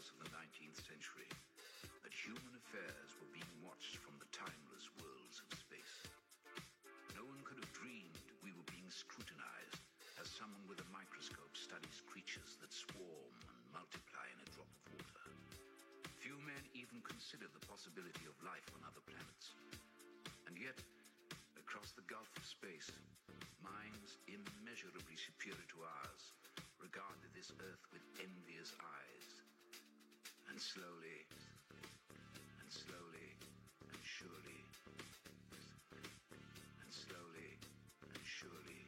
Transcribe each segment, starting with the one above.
years of the 19th century that human affairs were being watched from the timeless worlds of space. No one could have dreamed we were being scrutinized as someone with a microscope studies creatures that swarm and multiply in a drop of water. Few men even considered the possibility of life on other planets. And yet, across the gulf of space, minds immeasurably superior to ours regarded this Earth with envious eyes. And slowly, and slowly, and surely, and slowly, and surely,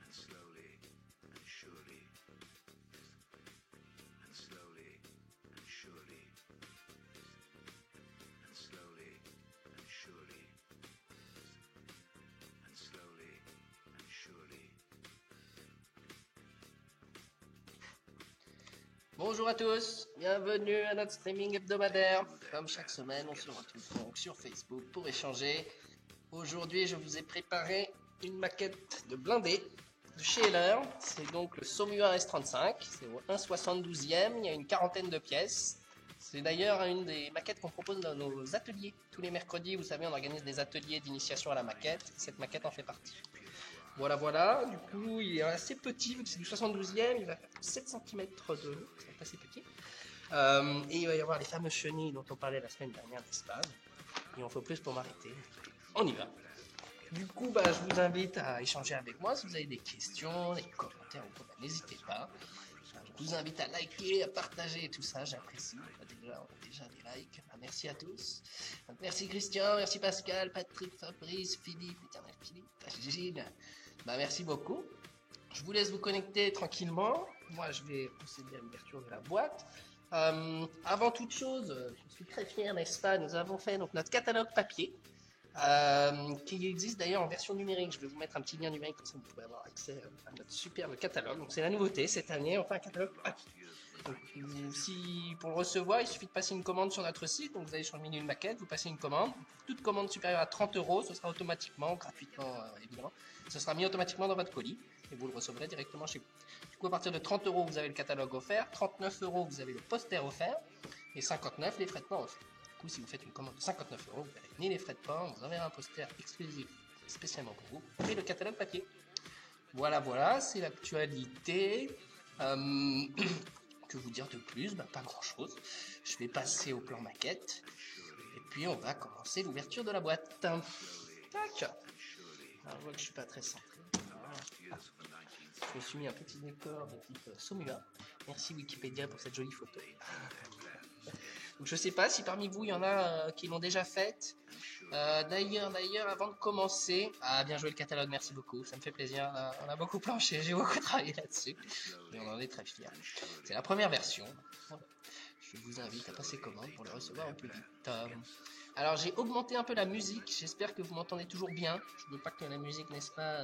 and slowly, and surely, and slowly, and surely, and slowly, and surely, and slowly, and surely. Bonjour à tous, bienvenue à notre streaming hebdomadaire. Comme chaque semaine, on se retrouve donc sur Facebook pour échanger. Aujourd'hui, je vous ai préparé une maquette de blindé de chez Heller. C'est donc le Saumur S35, c'est au 1/72e, il y a une quarantaine de pièces. C'est d'ailleurs une des maquettes qu'on propose dans nos ateliers. Tous les mercredis, vous savez, on organise des ateliers d'initiation à la maquette. Cette maquette en fait partie. Voilà, du coup il est assez petit, vu que c'est du 72e, il va faire 7 cm de haut, c'est assez petit. Et il va y avoir les fameuses chenilles dont on parlait la semaine dernière, n'est-ce pas? Il en faut plus pour m'arrêter. On y va. Du coup, je vous invite à échanger avec moi. Si vous avez des questions, des commentaires, n'hésitez pas. Je vous invite à liker, à partager tout ça, j'apprécie. On a déjà des likes. Merci à tous. Donc, merci Christian, merci Pascal, Patrick, Fabrice, Philippe, l'éternel Philippe, Gilles. Merci beaucoup. Je vous laisse vous connecter tranquillement. Moi, je vais procéder à l'ouverture de la boîte. Avant toute chose, je suis très fier, n'est-ce pas? Nous avons fait donc notre catalogue papier. Qui existe d'ailleurs en version numérique. Je vais vous mettre un petit lien numérique, comme ça vous pouvez avoir accès à notre superbe catalogue. Donc c'est la nouveauté, cette année on fait un catalogue papier. Donc, pour le recevoir, il suffit de passer une commande sur notre site. Donc vous allez sur le menu de maquette, vous passez une commande. Toute commande supérieure à 30 €, ce sera automatiquement, gratuitement évidemment, ce sera mis automatiquement dans votre colis et vous le recevrez directement chez vous. Du coup, à partir de 30 € vous avez le catalogue offert, 39 € vous avez le poster offert et 59 les frais de port offerts. Du coup, si vous faites une commande de 59 €, vous n'avez ni les frais de port, vous enverrez un poster exclusif spécialement pour vous et le catalogue papier. Voilà, c'est l'actualité. Que vous dire de plus? Pas grand chose. Je vais passer au plan maquette et puis on va commencer l'ouverture de la boîte. Tac. Alors, je vois que je suis pas très centré. Je me suis mis un petit décor de type Saumur. Merci Wikipédia pour cette jolie photo. Donc, je sais pas si parmi vous il y en a qui l'ont déjà faite. D'ailleurs, avant de commencer, bien joué le catalogue, merci beaucoup, ça me fait plaisir. On a beaucoup planché, j'ai beaucoup travaillé là-dessus et on en est très fiers. C'est la première version. Je vous invite à passer commande pour le recevoir au plus vite. Alors j'ai augmenté un peu la musique, j'espère que vous m'entendez toujours bien. Je veux pas que la musique, n'est-ce pas,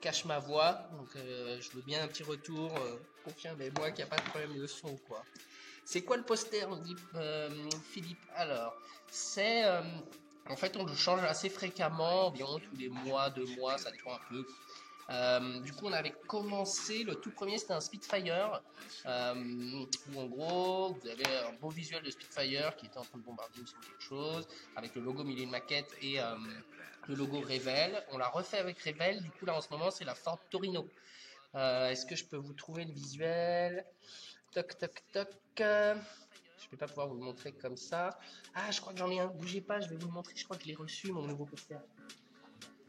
cache ma voix, donc je veux bien un petit retour, confirmez-moi qu'il n'y a pas de problème de son ou quoi. C'est quoi le poster, on dit Philippe? Alors, c'est en fait on le change assez fréquemment, environ tous les mois, 2 mois, ça dépend un peu. Du coup, on avait commencé, le tout premier c'était un Spitfire, où en gros vous avez un beau visuel de Spitfire qui était en train de bombarder sur quelque chose, avec le logo milieu de maquette et le logo Revell. On l'a refait avec Revell, du coup là en ce moment c'est la Ford Torino. Est-ce que je peux vous trouver le visuel? Toc. Je vais pas pouvoir vous le montrer comme ça. Ah, je crois que j'en ai un. Bougez pas, je vais vous le montrer. Je crois que je l'ai reçu, mon nouveau poster.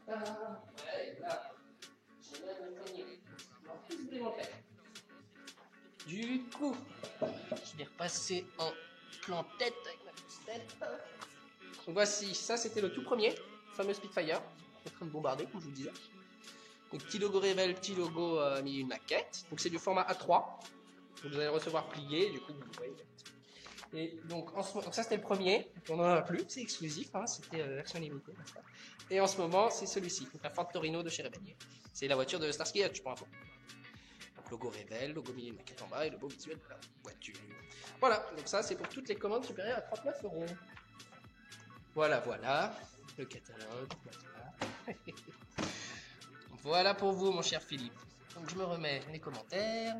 Ouais, là. Du coup, je vais repasser en plan tête avec ma petite tête. Donc voici, ça c'était le tout premier, le fameux Spitfire, en train de bombarder, comme je vous disais. Donc petit logo Revell, petit logo milieu de maquette. Donc c'est du format A3. Donc, vous allez recevoir plié, du coup vous voyez. Et donc, donc ça c'était le premier, on n'en a plus, c'est exclusif, c'était version limitée. Et en ce moment c'est celui-ci, donc la Ford Torino de chez Revell. C'est la voiture de Starsky Hutch pour info. Donc logo Revell, logo milieu de maquette en bas et le beau visuel de la voiture. Voilà, donc ça c'est pour toutes les commandes supérieures à 39 €. Voilà, le catalogue. Voilà pour vous mon cher Philippe. Donc je me remets les commentaires.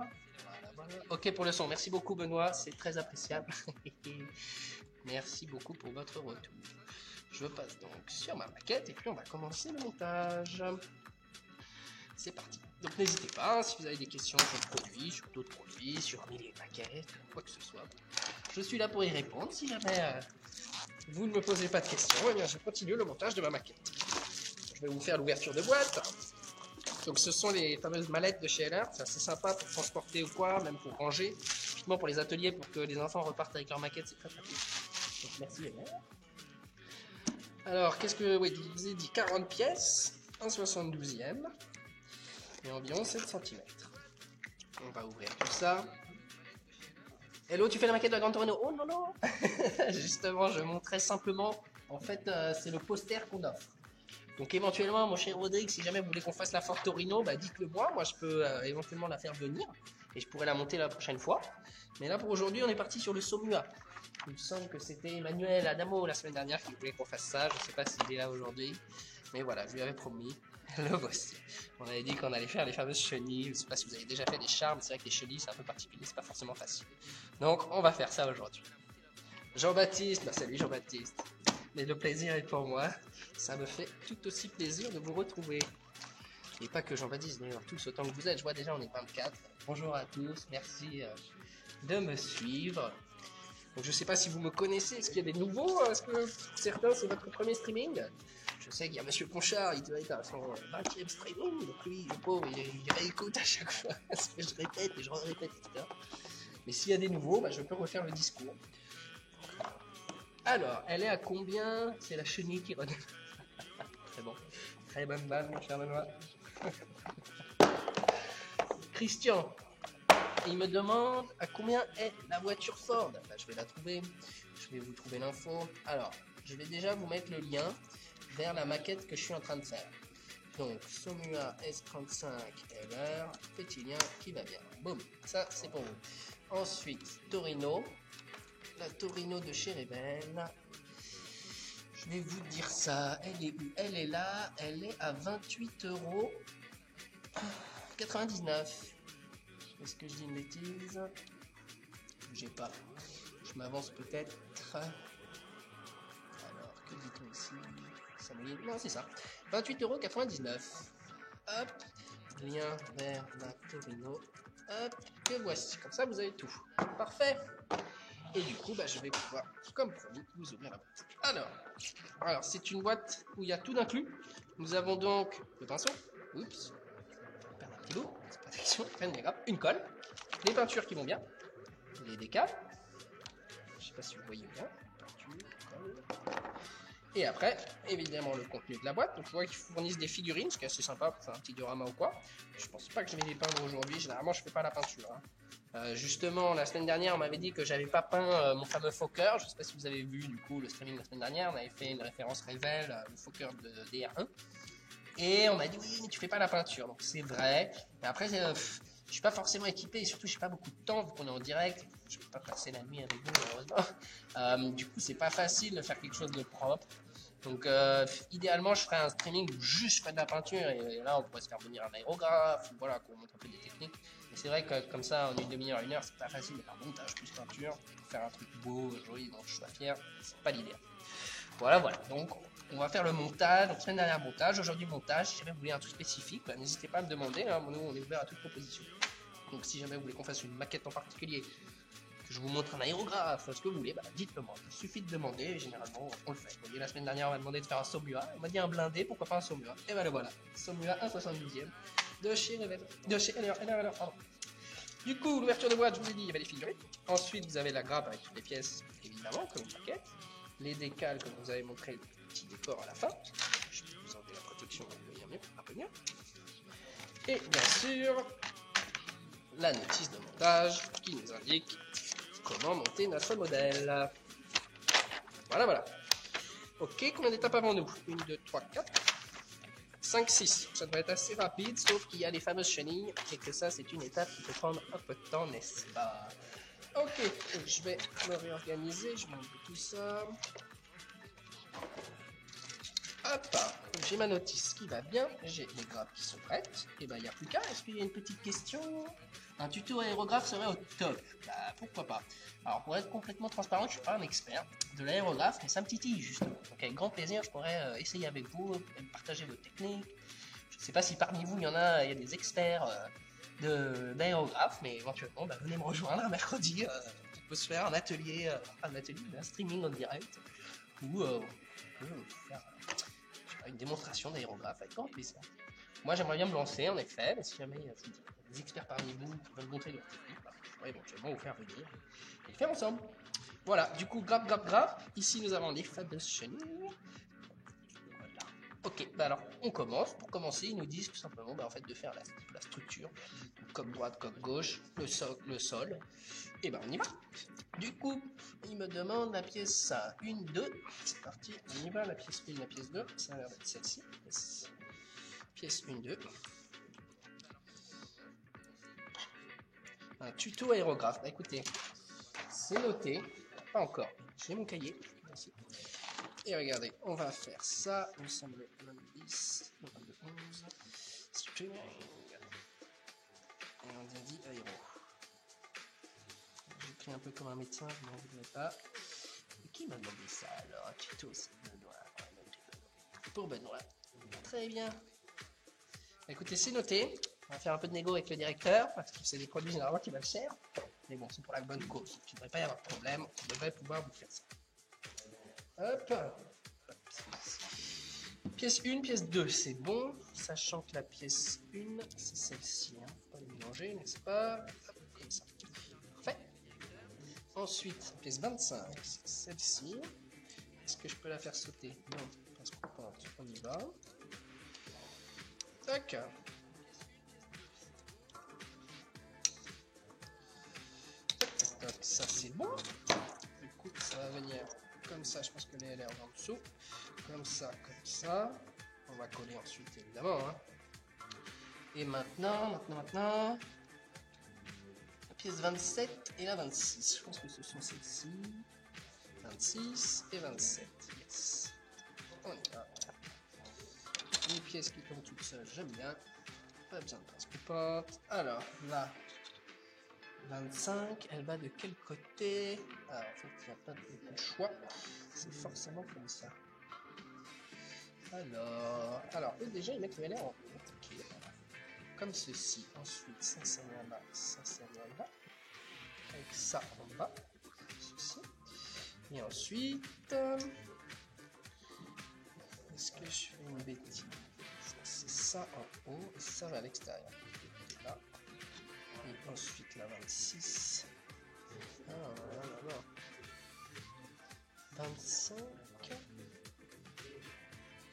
voilà. Ok pour le son, merci beaucoup Benoît, c'est très appréciable. Merci beaucoup pour votre retour. Je passe donc sur ma maquette et puis on va commencer le montage. C'est parti. Donc n'hésitez pas, si vous avez des questions sur le produit, sur d'autres produits, sur les maquettes, quoi que ce soit. Je suis là pour y répondre. Si jamais vous ne me posez pas de questions, eh bien je continue le montage de ma maquette. Je vais vous faire l'ouverture de boîte. Donc ce sont les fameuses mallettes de chez LR. C'est assez sympa pour transporter ou quoi, même pour ranger. Typiquement pour les ateliers, pour que les enfants repartent avec leur maquette, c'est très pratique. Donc merci LR. Alors qu'est-ce que... Oui, je vous ai dit 40 pièces, 1/72e. Et environ 7 cm. On va ouvrir tout ça. Hello, tu fais la maquette de la Gran Torino? Oh non, non. Justement, je montrais simplement, en fait, c'est le poster qu'on offre. Donc éventuellement, mon cher Rodrigue, si jamais vous voulez qu'on fasse la Ford Torino, bah dites-le moi. Moi, je peux éventuellement la faire venir. Et je pourrais la monter la prochaine fois. Mais là, pour aujourd'hui, on est parti sur le Somua. Il me semble que c'était Emmanuel Adamo la semaine dernière qui voulait qu'on fasse ça. Je ne sais pas s'il est là aujourd'hui. Mais voilà, je lui avais promis. Le voici. On avait dit qu'on allait faire les fameuses chenilles. Je ne sais pas si vous avez déjà fait des charmes. C'est vrai que les chenilles, c'est un peu particulier. C'est pas forcément facile. Donc, on va faire ça aujourd'hui. Jean-Baptiste. Bah, salut Jean-Baptiste. Mais le plaisir est pour moi. Ça me fait tout aussi plaisir de vous retrouver. Et pas que Jean-Baptiste, d'ailleurs, tous autant que vous êtes. Je vois déjà, on est 24. Bonjour à tous. Merci de me suivre. Donc, je sais pas si vous me connaissez. Est-ce qu'il y a des nouveaux? Est-ce que pour certains, c'est votre premier streaming? Je sais qu'il y a Monsieur Ponchard, il doit être à son 20e streaming. Donc, lui, le pauvre, il réécoute à chaque fois. Parce que je répète et je répète, etc. Mais s'il y a des nouveaux, bah, je peux refaire le discours. Alors, elle est à combien? C'est la chenille qui redonne. Très bon. Très bonne balle, mon cher Benoît. Christian, il me demande à combien est la voiture Ford. Bah, je vais la trouver. Je vais vous trouver l'info. Alors, je vais déjà vous mettre le lien vers la maquette que je suis en train de faire. Donc, Somua S35 LR, petit lien qui va bien. Boum, ça c'est pour vous. Ensuite, Torino. La Torino de chez Rebelle. Je vais vous dire ça. Elle est où? Elle est là. Elle est à 28,99 €. Est-ce que je dis une bêtise? J'ai pas. Je m'avance peut-être. Alors, que dit-on ici? Non, c'est ça. 28,99 €. Hop. Lien vers la Torino. Hop. Que voici. Comme ça, vous avez tout. Parfait. Et du coup, bah, je vais pouvoir, comme promis, vous ouvrir la boîte. Alors c'est une boîte où il y a tout d'inclus. Nous avons donc le pinceau. Oups. Perdre un petit bout. C'est protection. Rien de grave. Une colle. Les peintures qui vont bien. Les décals. Je sais pas si vous voyez bien. Peinture, colle. Et après, évidemment, le contenu de la boîte. Donc, je vois qu'ils fournissent des figurines, ce qui est assez sympa pour faire un petit diorama ou quoi. Je pense pas que je vais les peindre aujourd'hui. Généralement, je fais pas la peinture. Hein. Justement, la semaine dernière, on m'avait dit que j'avais pas peint mon fameux Fokker. Je sais pas si vous avez vu, du coup, le streaming la semaine dernière. On avait fait une référence Revell, le Fokker de DR1. Et on m'a dit, oui, mais tu fais pas la peinture. Donc, c'est vrai. Mais après, je suis pas forcément équipé et surtout, j'ai pas beaucoup de temps vu qu'on est en direct. Je peux pas passer la nuit avec vous, malheureusement. Du coup, c'est pas facile de faire quelque chose de propre. Donc, idéalement, je ferais un streaming où juste je ferais de la peinture et là, on pourrait se faire venir un aérographe, voilà, qu'on montre un peu des techniques. Mais c'est vrai que comme ça, en une demi-heure, une heure, c'est pas facile de faire montage plus peinture pour faire un truc beau, joli, dont je sois fier. C'est pas l'idéal. Voilà. Donc, on va faire le montage. Donc, semaine dernière, montage. Aujourd'hui, montage. Si jamais vous voulez un truc spécifique, bah, n'hésitez pas à me demander. Hein. Nous, on est ouvert à toute proposition. Donc, si jamais vous voulez qu'on fasse une maquette en particulier, que je vous montre un aérographe, ce que vous voulez, bah, dites-le moi. Il suffit de demander et généralement, on le fait. Vous voyez, la semaine dernière, on m'a demandé de faire un Somua. On m'a dit un blindé, pourquoi pas un Somua? Et ben le voilà. Somua 1/72e de chez Revell. De chez LR, pardon. Du coup, l'ouverture de boîte, je vous ai dit, il y avait les figurines. Ensuite, vous avez la grappe avec toutes les pièces, évidemment, comme une maquette. Les décals, comme vous avez montré, le petit décor à la fin. Je vais vous enlever la protection pour vous voyez mieux, un peu mieux. Et bien sûr, la notice de montage qui nous indique comment monter notre modèle. Voilà. Ok, combien d'étapes avant nous? 1, 2, 3, 4, 5, 6. Ça devrait être assez rapide, sauf qu'il y a les fameuses chenilles et que ça, c'est une étape qui peut prendre un peu de temps, n'est-ce pas? Ok, je vais me réorganiser, je m'enlève tout ça. Hop, j'ai ma notice qui va bien, j'ai les grappes qui sont prêtes. Et ben, il n'y a plus qu'à. Est-ce qu'il y a une petite question? Un tuto aérographe serait au top. Bah, pourquoi pas. Alors, pour être complètement transparent, je suis pas un expert de l'aérographe, mais ça me titille justement. Donc, avec grand plaisir, je pourrais essayer avec vous, et partager vos techniques. Je ne sais pas si parmi vous, il y a des experts d'aérographe, mais éventuellement, bah, venez me rejoindre un mercredi. On peut se faire un atelier, un streaming en direct, ou on peut faire une démonstration d'aérographe avec grand plaisir. Moi, j'aimerais bien me lancer, en effet, mais si jamais il y a des experts parmi vous qui veulent montrer leur technique, bah, je pourrais éventuellement vous faire venir et le faire ensemble. Voilà, du coup, grave. Ici, nous avons les fameuses chenilles. Voilà. Ok, bah alors, on commence. Pour commencer, ils nous disent tout simplement en fait, de faire la structure. Coque droite, coque gauche, le sol. Et ben, on y va. Du coup, il me demande la pièce 1, 2. C'est parti, on y va. La pièce 1, la pièce 2. Ça a l'air d'être celle-ci. Pièce 1, 2. Un tuto aérographe. Bah écoutez, c'est noté. Pas encore. J'ai mon cahier. Merci. Et regardez, on va faire ça. Il me semble 10, 11. String. Et on a dit aéro. J'écris un peu comme un médecin, je n'en voudrais pas. Et qui m'a demandé ça alors? Un tuto, c'est Benoît. Pour Benoît. Très bien. Écoutez, c'est noté. On va faire un peu de négo avec le directeur, parce que c'est des produits généralement qui valent cher. Mais bon, c'est pour la bonne cause. Il ne devrait pas y avoir de problème. On devrait pouvoir vous faire ça. Hop. Pièce 1, pièce 2, c'est bon. Sachant que la pièce 1, c'est celle-ci. Hein. Faut pas les mélanger, n'est-ce pas? Hop, comme ça. Parfait. Ensuite, pièce 25, c'est celle-ci. Est-ce que je peux la faire sauter? Non, parce qu'on y va. Tac. Ça c'est bon. Du coup, ça va venir comme ça. Je pense que les LR en dessous. Comme ça. On va coller ensuite, évidemment. Hein. Et maintenant. La pièce 27 et la 26. Je pense que ce sont celles-ci. 26 et 27. Yes. On y va. Une pièce qui tombe toute seule, j'aime bien. Pas besoin de pince-coupote. Alors, là. 25, elle va de quel côté? Alors, en fait, il n'y a pas beaucoup de choix. C'est forcément comme ça. Alors eux, déjà, ils mettent le LR en haut. Ok, voilà. Comme ceci. Ensuite, ça vient là, ça vient là. Avec ça en bas. Ceci. Et ensuite, est-ce que je fais une bêtise? C'est ça en haut et ça va à l'extérieur. Là. Et ensuite la 26. Ah non. 25.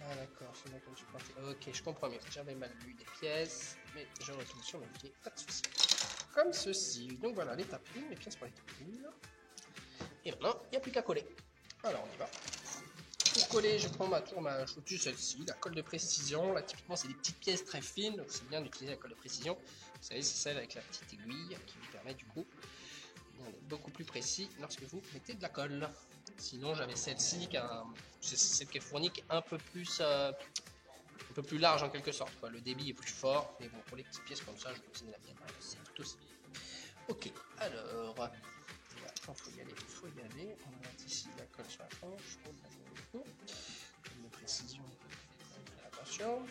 Ah d'accord, c'est là que je partais. Ok, je comprends mieux. J'avais mal lu des pièces, mais je retourne sur mes pieds, pas de soucis. Comme ceci. Donc voilà, l'étape 1, les pièces pour l'étape 1. Et maintenant, il n'y a plus qu'à coller. Alors on y va. Pour coller, je prends ma chaussure, celle-ci, la colle de précision. Là, typiquement, c'est des petites pièces très fines, donc c'est bien d'utiliser la colle de précision. Vous savez, c'est celle avec la petite aiguille qui vous permet du coup d'être beaucoup plus précis lorsque vous mettez de la colle. Sinon, j'avais celle-ci, c'est celle qui est fournie, qui est un peu plus large en quelque sorte. Quoi. Le débit est plus fort, mais bon, pour les petites pièces comme ça, je vais utiliser la mienne. C'est tout aussi. Ok, alors, il faut y aller. On va mettre ici la colle sur la planche. Comme de précision, attention.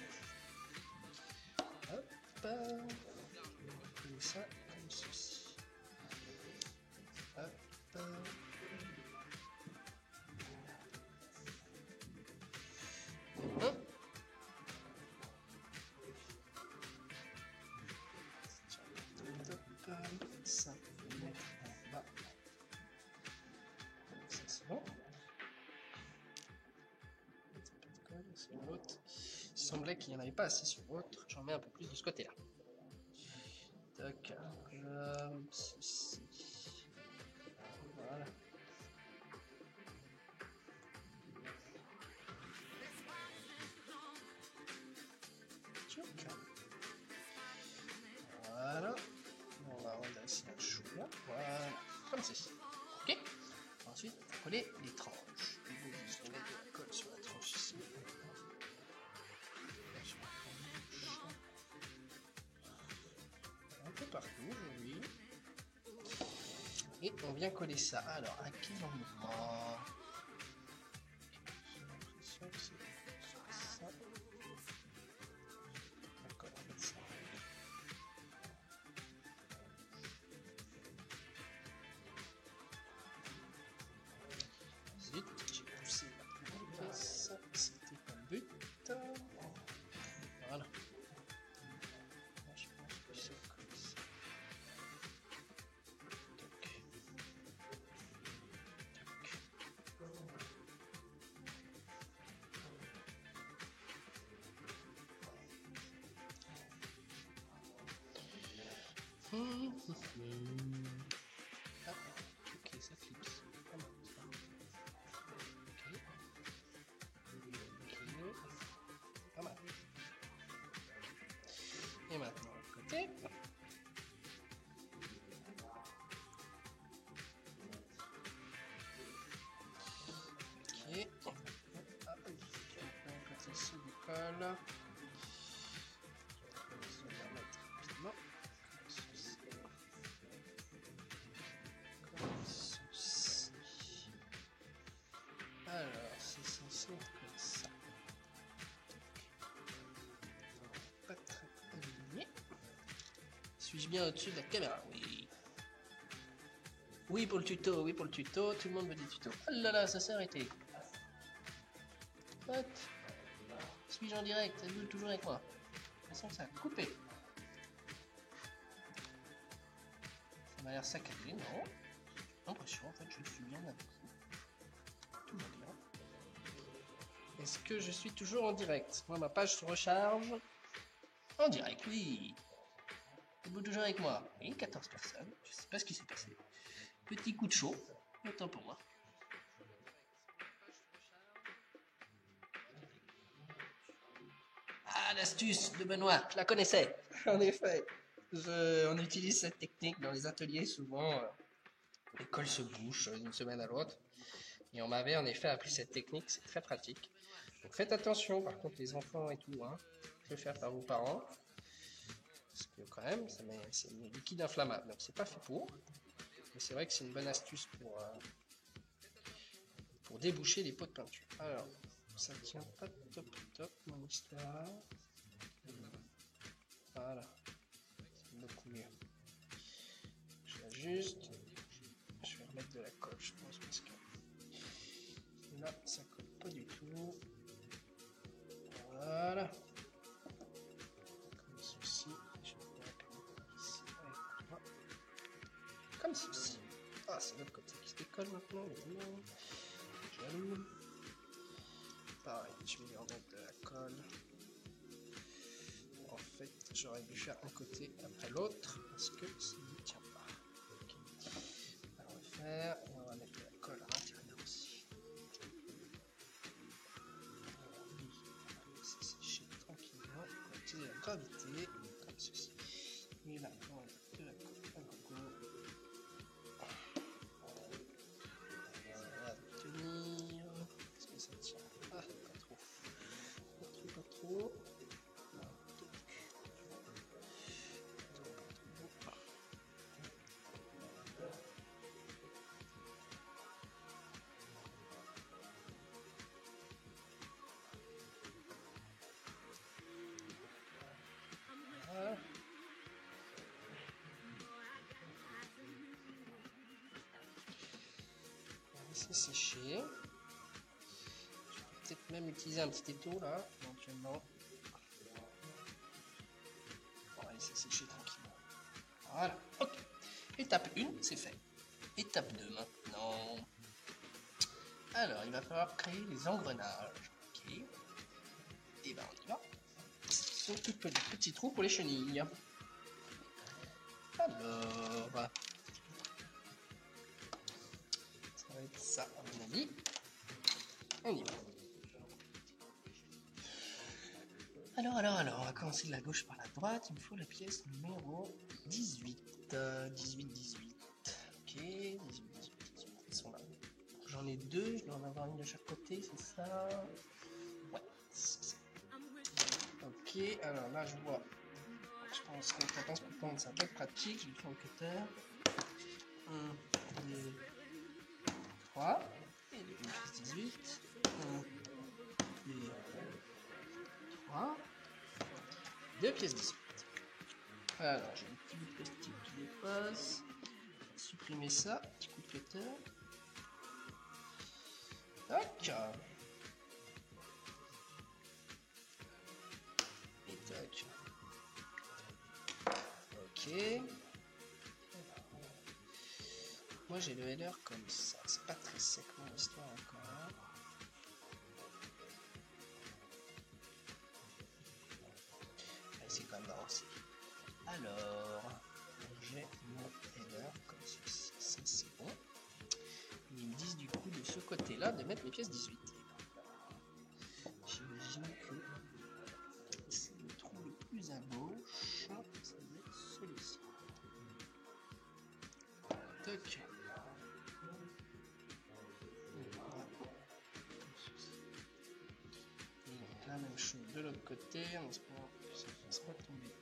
Hop, on ça comme ceci. Hop. Ça, on va mettre en bas. Ça, c'est bon. Sur l'autre. Il semblait qu'il n'y en avait pas assez sur l'autre. J'en mets un peu plus de ce côté-là. Tac. Comme ceci. Voilà. Voilà. On va redresser un chou là. Voilà. Comme ceci. Ok. Ensuite, coller les tranches. Je vais juste mettre de la colle sur la tranche ici. partout aujourd'hui. Et on vient coller ça. Alors, à quel endroit? J'ai l'impression que c'est ça. D'accord, on va mettre ça. Zut, j'ai poussé la pièce. C'était pas le but. Voilà. Je pense que c'est comme ça. Ah, ok, ça clipse. Pas mal, ça. Ok. Ok. Pas mal. Et maintenant, de côté. Ok. Ah, un côté ici du col. On va mettre rapidement. Alors, c'est censé être comme ça. Pas très aligné. Suis-je bien au-dessus de la caméra? Oui. Oui pour le tuto, oui pour le tuto. Tout le monde veut des tutos. Oh là là, ça s'est arrêté. What? Suis-je en direct? Êtes-vous toujours avec moi? De toute façon, ça a coupé. Ça m'a l'air saccadé, non? J'ai l'impression, en fait, je suis bien avec vous. Tout va bien. Est-ce que je suis toujours en direct? Moi, ma page se recharge. En direct, oui. Êtes-vous toujours avec moi? Oui, 14 personnes. Je sais pas ce qui s'est passé. Petit coup de chaud. Autant pour moi. Ah, l'astuce de Benoît, je la connaissais. En effet, on utilise cette technique dans les ateliers souvent. L'école se bouche d'une semaine à l'autre. Et on m'avait en effet appris cette technique, c'est très pratique. Donc faites attention, par contre, les enfants et tout, hein, fait faire par vos parents. Parce que quand même, c'est un liquide inflammable, donc c'est pas fait pour. Mais c'est vrai que c'est une bonne astuce pour déboucher les pots de peinture. Alors, ça tient pas top mon histoire. Voilà, c'est beaucoup mieux. J'ajuste. Je vais remettre de la colle, je pense, parce que là, ça colle pas du tout. Voilà. Comme ceci. Je vais ici avec moi. Comme ceci. Ah, c'est l'autre côté qui se décolle maintenant, évidemment. Jaloux. Pareil, je vais lui remettre de la colle. En fait, j'aurais dû faire un côté après l'autre parce que ça ne tient pas. Okay. On va refaire et on va mettre de la colle à l'intérieur aussi. On va laisser sécher tranquillement. On va utiliser la gravité comme ceci. Et là, on va mettre de la colle à gogo. Ça va tenir. Est-ce que ça tient? Ah, pas trop. Pas trop. C'est séché. Je vais peut-être même utiliser un petit étau là, éventuellement. On va laisser sécher tranquillement. Voilà, ok. Étape 1, c'est fait. Étape 2 maintenant. Alors, il va falloir créer les engrenages. Ok. Et ben on y va. Surtout que des petits trous pour les chenilles. Alors, ça va être ça à mon avis. On y va. Alors, on va commencer de la gauche par la droite. Il me faut la pièce numéro 18. 18. Ok, 18. Ils sont là. J'en ai deux, je dois en avoir une de chaque côté, c'est ça? Ouais, c'est ça. Ok, alors là je vois. Je On se récompense pour prendre, c'est un peu pratique. Je vais faire le cutter. 1, 2, 3. Et une pièce 18. 1, 2, 3. 2 pièces 18. Alors, j'ai un petit bout de plastique qui dépasse. Supprimer ça. Petit coup de cutter. Tac. Et tac. Ok. Moi j'ai le header comme ça. C'est pas très sec mon histoire encore. Hein. C'est quand même marrant aussi. Alors, j'ai mon header comme ceci. Ça c'est bon. Ils me disent du coup de ce côté-là de mettre les pièces 18. J'imagine que c'est le trou le plus à gauche. Ça va être celui-ci. Tac. Et la même chose de l'autre côté, en espérant que ça ne fasse pas tomber.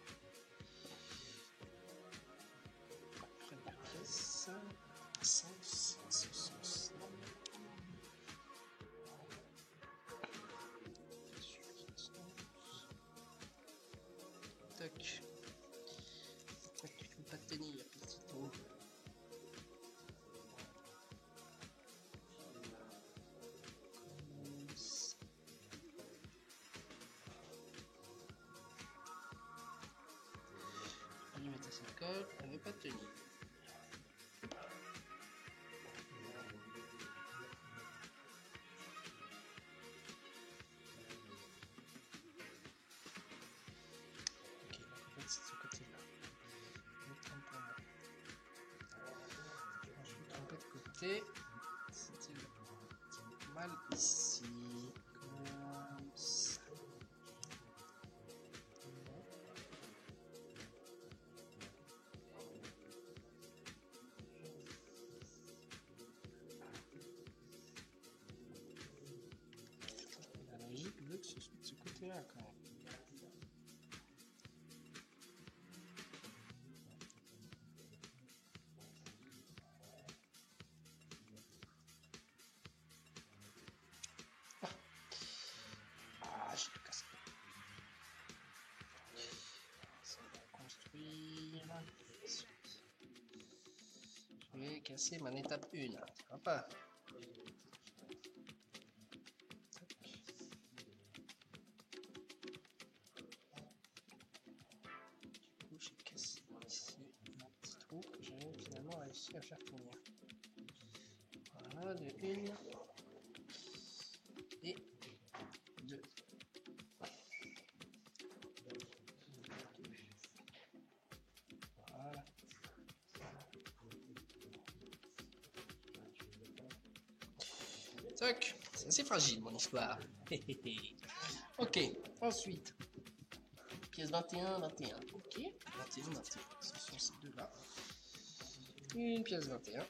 Près de la pièce. Sens. Tac. Pourquoi tu ne peux pas tenir, petit trou? Je vais mettre sa colle, elle ne veut pas tenir. C'est ce côté-là. Je me trompe pas. Je me trompe pas de côté. C'était mal ici. Comme ça. La logique veut que ce soit de ce côté-là quand même. Je le casse. Ça va construire. Je vais casser mon étape 1. Ça va pas. Du coup, j'ai cassé ici un petit trou que j'avais finalement réussi à faire tenir. Voilà, de 1 et 2. Voilà. Tac, c'est assez fragile mon histoire. Ok, ensuite, pièce 21, 21. Ok, 21, 21. Ce sont ces deux-là. Une pièce 21.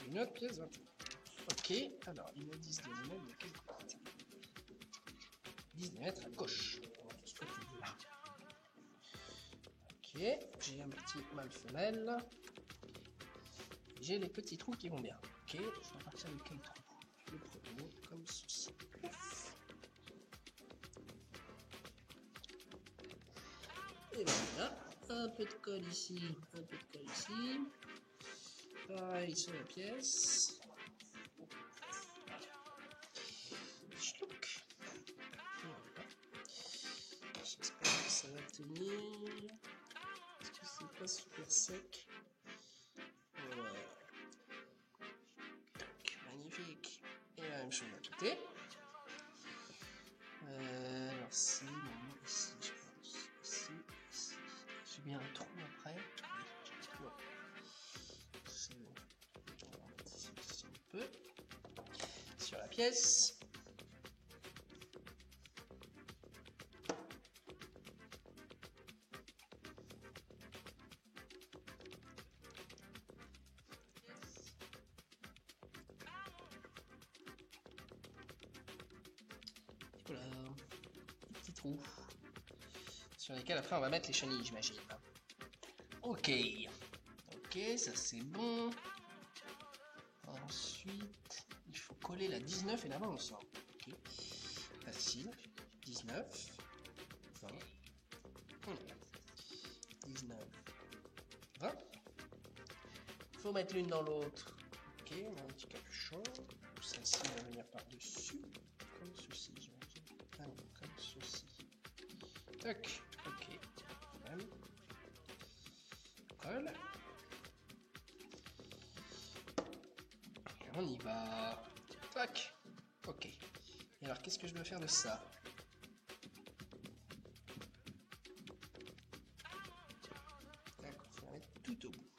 Une autre pièce 21. Ok, alors ils me disent de les mettre de quel côté? Ils disent de les mettre à gauche. Là. Ok, j'ai un petit mâle femelle. J'ai les petits trous qui vont bien. Ok, je vais partir de quel trou? Le premier, comme ceci. Et voilà, un peu de colle ici, un peu de colle ici. Pareil sur la pièce. Chlouc. Voilà. J'espère que ça va tenir. Parce que c'est pas super sec. Voilà. Tac, magnifique. Et la même chose à côté. Alors si, non, ici, je pense. Ici, ici. J'ai bien un trou après. Ouais. C'est bon. Si on peut. Sur la pièce. Voilà. trous sur lesquels après on va mettre les chenilles, j'imagine. Ok, ok, ça c'est bon. Ensuite, il faut coller la 19 et la 20 ensemble. Ok, facile. 19, 20, 19, 20. Faut mettre l'une dans l'autre. Ok, on a un petit capuchon. Celle-ci va venir par-dessus. Comme ceci, j'imagine. Ah non, comme ceci. Tac, ok. Même. Colle. Et on y va. Tac. Ok. Et alors, qu'est-ce que je dois faire de ça? D'accord, il faut la mettre tout au bout.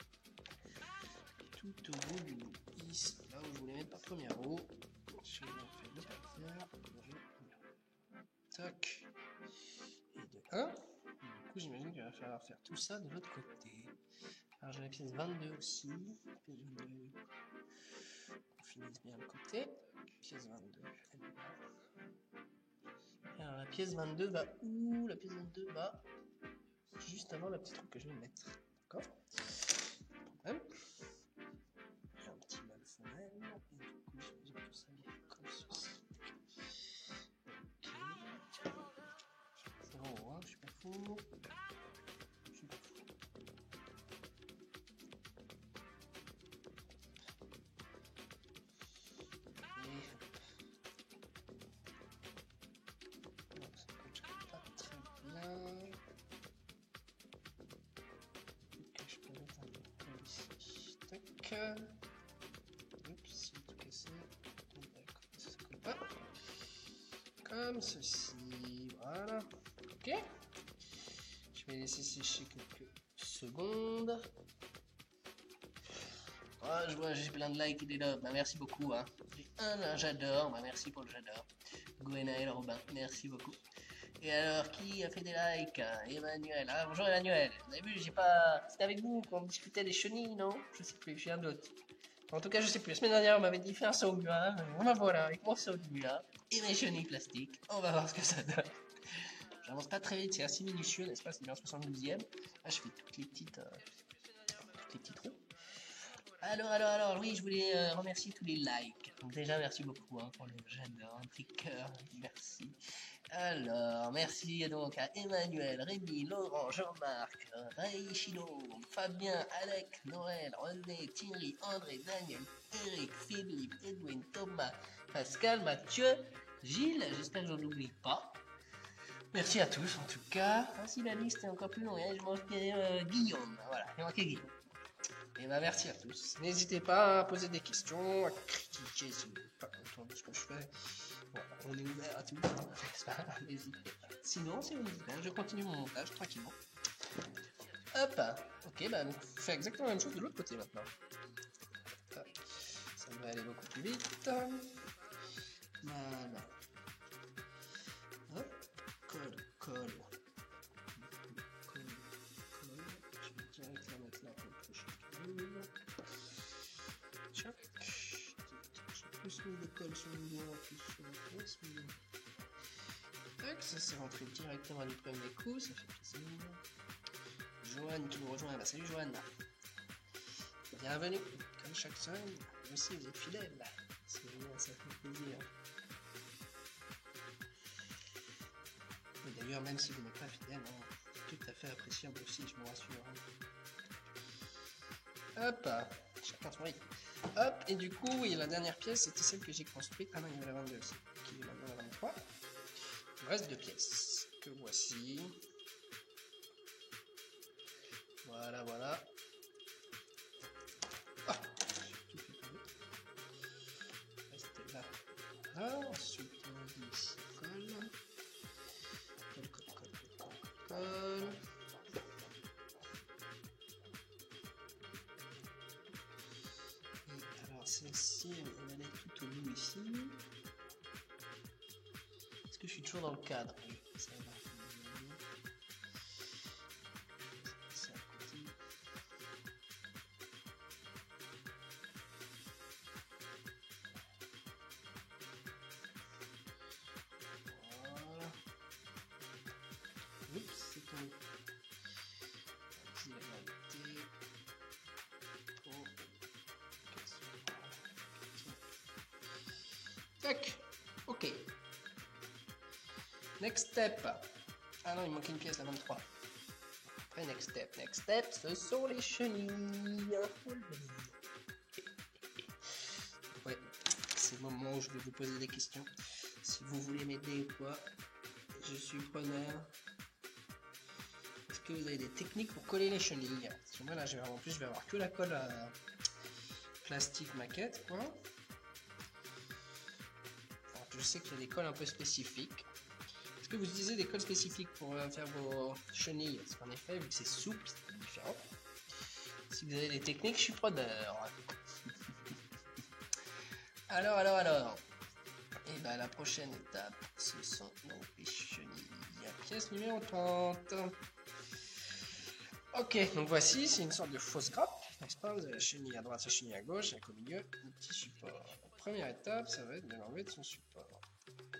Tout au bout du bout. Ici, là où je voulais mettre ma première roue. Je vais en faire 2 par terre. Tac. Et de 1. Du coup, j'imagine qu'il va falloir faire tout ça de l'autre côté. Alors, j'ai la pièce 22 aussi. Pièce 22. On finisse bien le côté. Pièce 22. Et alors, la pièce 22 va où? La pièce 22 va juste avant la petite roue que je vais mettre. D'accord? Pas de problème. Et un petit mal femelle. Et du coup, j'imagine que ça vient comme ceci. Ok. 0, hein, je suis pas fou. Je suis pas fou. Oups, c'est tout cassé. Ça colle pas. Comme ceci. Voilà. Ok. Je vais laisser sécher quelques secondes. Oh, je vois, j'ai plein de likes et des loves. Bah, merci beaucoup. Hein. J'ai un là, j'adore. Bah, merci pour le j'adore. Gwenaël Robin, merci beaucoup. Et alors, qui a fait des likes? Emmanuel. Ah, bonjour Emmanuel. Vous avez vu, j'ai pas. C'était avec vous qu'on discutait des chenilles, non? Je sais plus, j'ai un doute. En tout cas, je sais plus. La semaine dernière, on m'avait dit fais un saut au mur. On va voilà, avec mon saut au mur et mes chenilles plastiques. On va voir ce que ça donne. J'avance pas très vite, c'est assez minutieux, n'est-ce pas? C'est bien 72e. Là, je fais toutes les petites trous. Alors, oui, je voulais remercier tous les likes. Donc déjà, merci beaucoup hein, pour le j'adore, un petit cœur, merci. Alors, merci donc à Emmanuel, Rémi, Laurent, Jean-Marc, Ray, Chino, Fabien, Alec, Noël, René, Thierry, André, Daniel, Eric, Philippe, Edwin, Thomas, Pascal, Mathieu, Gilles, j'espère que je n'oublie pas. Merci à tous en tout cas. Ah, si la liste est encore plus longue, hein, je manquais Guillaume, voilà, il manquait Guillaume. Et bah merci à tous. N'hésitez pas à poser des questions, à critiquer si vous n'êtes pas content de ce que je fais. Voilà, on est ouvert à tout. N'hésitez pas. Sinon, si vous n'hésitez pas, je continue mon montage tranquillement. Hop. Ok, bah on fait exactement la même chose de l'autre côté maintenant. Hop. Ça devrait aller beaucoup plus vite. Voilà. Hop. Colle. Je vais direct la mettre là pour le prochain tour. Tchac. J'ai plus mis de colle sur le doigt, plus sur la pièce. Tac, ça s'est rentré directement du premier coup, ça fait plaisir. Joanne qui nous rejoint, bah salut Joanne. Bienvenue, comme chaque semaine, vous aussi vous êtes fidèles. C'est génial, ça fait plaisir. Et d'ailleurs, même si vous n'êtes pas fidèle, hein, c'est tout à fait appréciable aussi, je vous rassure. Hein. Hop, chacun son rythme. Hop, et du coup, oui, la dernière pièce, c'était celle que j'ai construite. Ah non, il y avait la 22 aussi, qui est maintenant la 23. Il me reste 2 pièces, que voici. Voilà. Ah, j'ai tout fait tomber. Reste là. Voilà, ensuite on dit ici, colle. Et alors celle-ci, elle va aller tout au bout ici. Est-ce que je suis toujours dans le cadre? Oui, ça va. C'est à côté. Voilà. Tac. Ok. Next step. Ah non, il manquait une pièce, la 23. Après, next step, ce sont les chenilles. Ouais, c'est le moment où je vais vous poser des questions. Si vous voulez m'aider ou quoi, je suis preneur. Est-ce que vous avez des techniques pour coller les chenilles? Parce que moi là, en plus, je vais avoir que la colle à plastique maquette, quoi. Alors, je sais qu'il y a des colles un peu spécifiques. Est-ce que vous utilisez des colles spécifiques pour faire vos chenilles? Parce qu'en effet, vu que c'est souple, c'est différent. Si vous avez des techniques, je suis preneur. Alors. Et bah la prochaine étape, ce sont donc les chenilles. Pièce numéro 30. Ok, donc voici, c'est une sorte de fausse grappe, n'est-ce pas? Vous avez la chenille à droite, la chenille à gauche, avec au milieu un petit support. La première étape, ça va être de l'enlever de son support.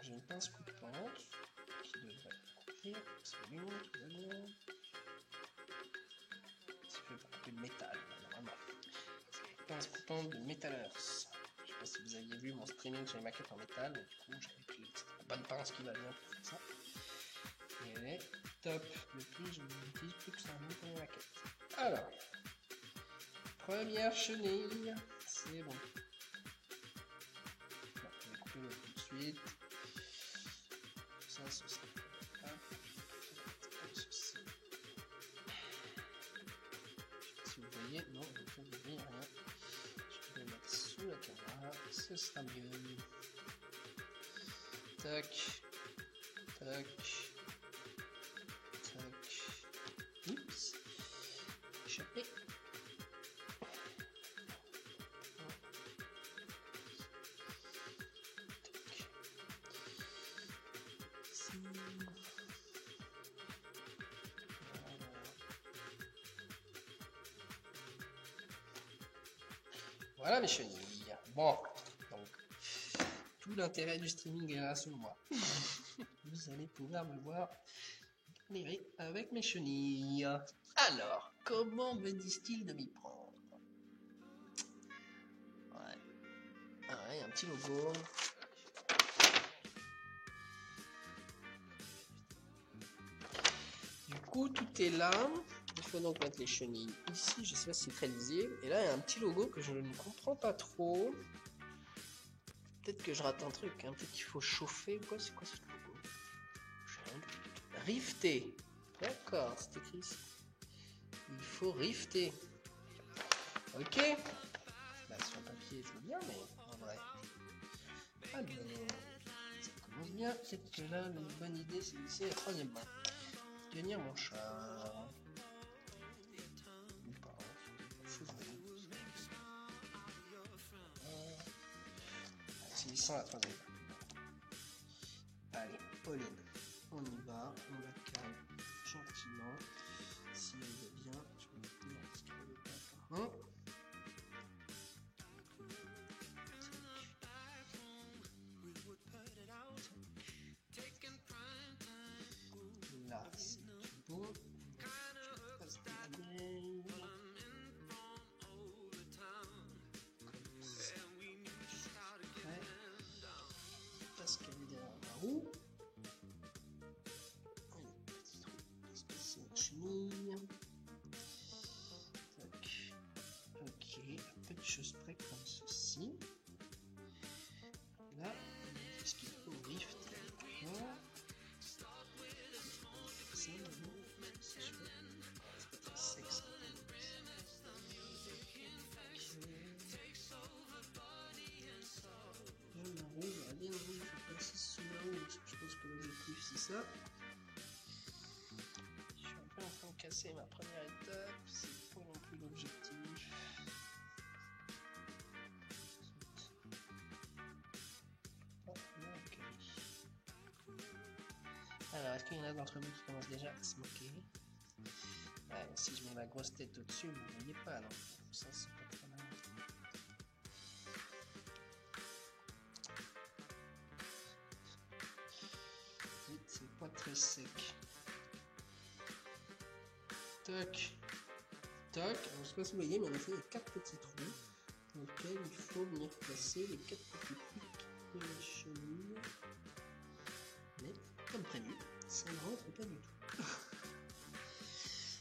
J'ai une pince coupante qui devrait couvrir absolument tout va bien. Ça fait pour couper le métal, normalement. Pince coupante de Metalers. Je sais pas si vous aviez vu mon streaming sur les maquettes en métal, mais du coup j'avais pris la bonne pince qui va bien pour faire ça. Et elle est top. Depuis, je n'utilise plus que ça pour les maquettes. Alors, première chenille, c'est bon. Bon, je vais couper tout de suite. Ça, ce sera comme ceci. Si vous voyez, non, vous ne voyez rien. Je vais le mettre sous la caméra, ce sera mieux. Tac, tac, tac. Oups, échappé. Voilà mes chenilles. Bon, donc tout l'intérêt du streaming est là sous moi. Vous allez pouvoir me voir galérer avec mes chenilles. Alors, comment me disent-ils de m'y prendre? Ouais, un petit logo. Du coup, tout est là. Il faut donc mettre les chenilles ici. Je sais pas si c'est très lisible. Et là, il y a un petit logo que je ne comprends pas trop. Peut-être que je rate un truc. Hein. Peut-être qu'il faut chauffer ou quoi. C'est quoi ce logo? Rifter. D'accord, c'est écrit ici. Il faut rifter. Ok. Bah, sur le papier, je veux bien, mais en vrai. Alors, ça commence bien. Peut-être que là, une bonne idée, c'est laisser la troisième main. Tenir mon chat. C'est sans la troisième main. Allez, Pauline, on y va. On la calme gentiment. Si elle veut bien, je vais me tenir parce qu'elle veut pas. Hein? Là, c'est tout bon. Je passe derrière. Parce qu'elle est derrière la roue. Petit trou espacé en chenille. Ok, un peu de choses près comme ceci. Là, qu'est-ce qu'il faut rift? D'accord. Ça, c'est chouette. C'est pas très sec ça. La roue, j'aurais bien envie de passer sous la roue parce que je pense que l'objectif c'est ça. Je suis un peu en train de casser ma première étape, c'est pas non plus l'objectif. Alors, est-ce qu'il y en a d'entre vous qui commencent déjà à se moquer? Ouais, si je mets ma grosse tête au-dessus, vous ne voyez pas, alors ça c'est pas très mal. C'est pas très sec. Toc, toc. Alors, je sais pas si vous voyez, mais en effet, il y a 4 petits trous dans lesquels il faut venir placer les 4 petits pics de la chenille. Mais comme prévu, ça ne rentre pas du tout.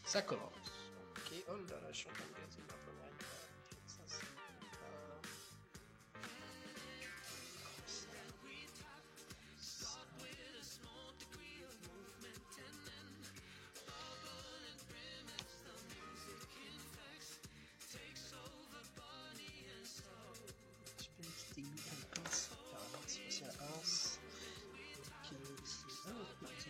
Ça commence. Ok, oh là là, je suis en train de gâter ma première image. Ça, c'est pas... Je peux une petite aiguille à la pince. Alors, voir si c'est la pince. Ok, ici. Ah, ok.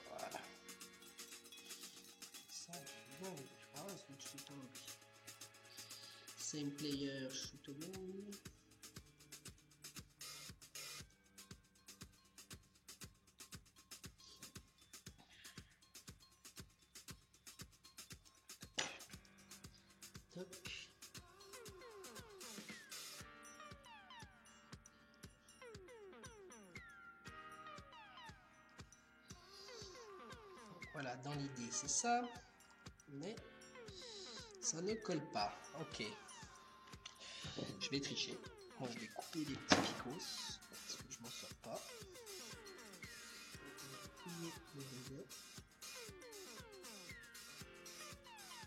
Voilà. Ça, bon, je crois, c'est shoot long. Same player, shoot long. Toc. Voilà, dans l'idée, c'est ça. Mais ça ne colle pas. Ok. Je vais tricher. Moi, je vais couper des petits picos. Parce que je m'en sors pas.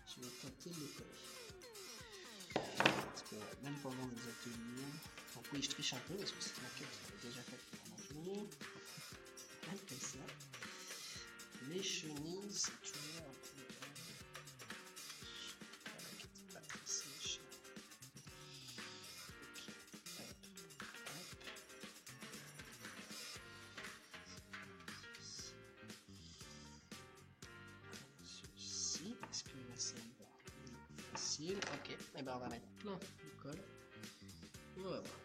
Je vais tenter de le coller. Parce que même pendant les ateliers, donc oui, je triche un peu parce que cette maquette est déjà faite pendant fini. Comme ça. Les chenilles, c'est toujours un peu. La maquette n'est pas très sèche. Ceci, est-ce que c'est facile? Ok, et ben on va mettre plein de colle. Et on va voir.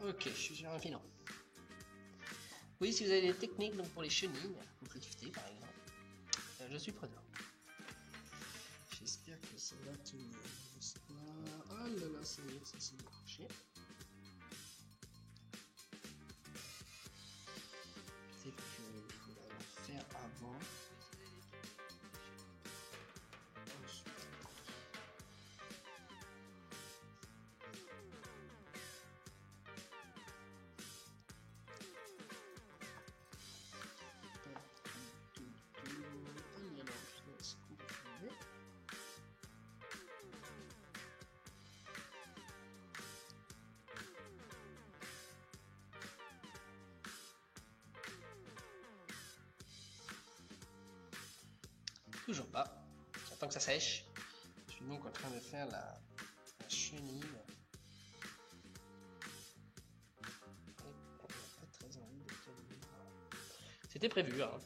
Ok, je suis sur un filon. Oui, si vous avez des techniques donc pour les chenilles, pour lifter par exemple, je suis preneur. J'espère que ça va tenir. Oh là là, ça y est, ça s'est décroché. C'est qu'il faut la faire avant. Toujours pas. J'attends que ça sèche. Je suis donc en train de faire la chenille. C'était prévu, hein.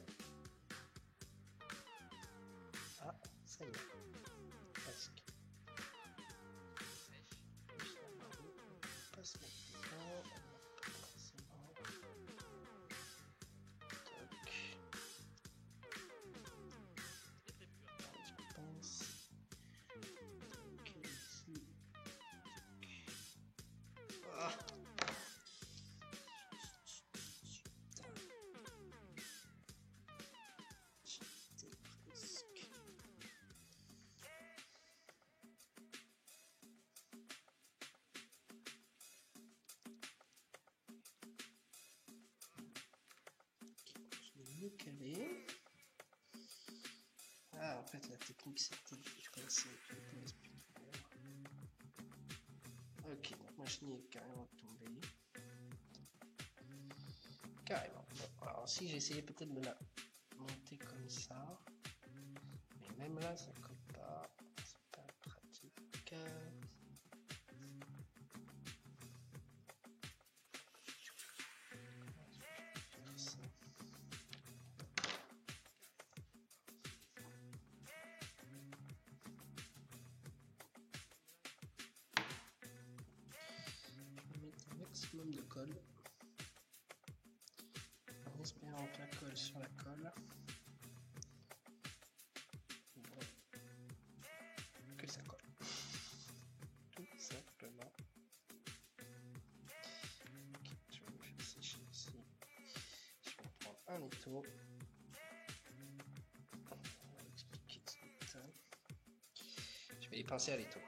Ah, ça y est. Presque. Passe maintenant. C'est bon. Toc. Je pense. Ok, ici. Ah. Mieux calé. Ah, en fait, la technique, c'était. Je connaissais. Ok, donc ma chenille est carrément tombée. Carrément. Bon, alors, si j'essayais peut-être de la monter comme ça. Mais même là, ça colle pas. C'est pas pratique. maximum de colle. En espérant que la colle sur la colle. Que ça colle. Tout simplement. Okay, je vais me faire sécher ici. Je vais prendre un étau. On va expliquer ça. Je vais les pincer à l'étau.